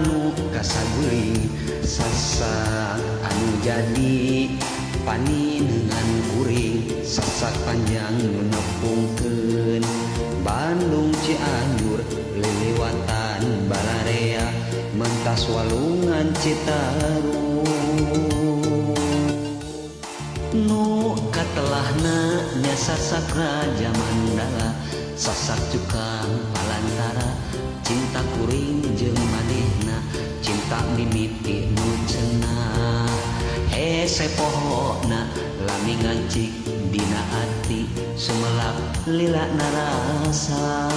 anu kasaguring sasak anu jadi paninengan kuring sasak panjang nu nepungkeun Bandung Cianjur liliwatan Balarea mentas Walungan Citarum nu katelahna nya sasak Raja Mandala sasak Cukang Palantara cinta kuring jeung manehna cinta mimiti nu cenah hese pohona lami ngancik dina ati sumelak lila narasa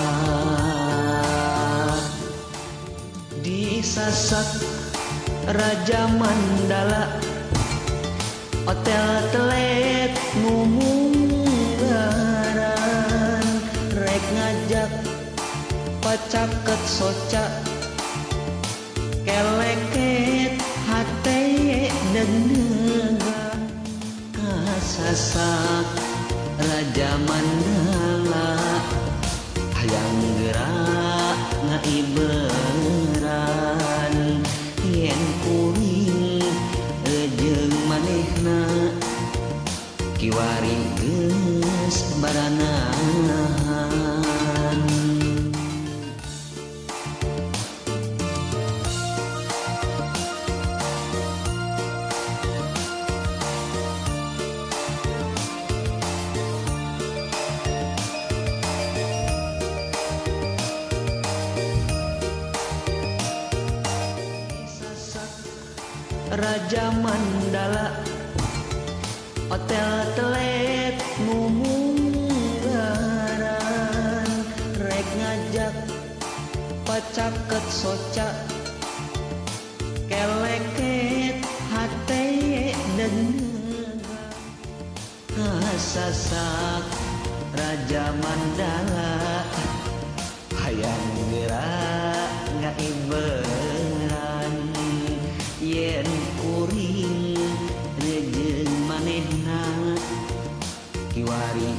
di sasak Raja Mandala hotel telet ngumunggaran rek ngajak pacaket soca keleket hate denega kasasak Raja Mandala hayang gerak ngaiberan yen kuring jeung manehna kiwari geus baranahan Raja Mandala hotel telet ngumunggaran rek ngajak pacaket soca keleket hate denega kasasak Raja Mandala hayang gerak ngaiberan yen kuring jeung manehna kiwari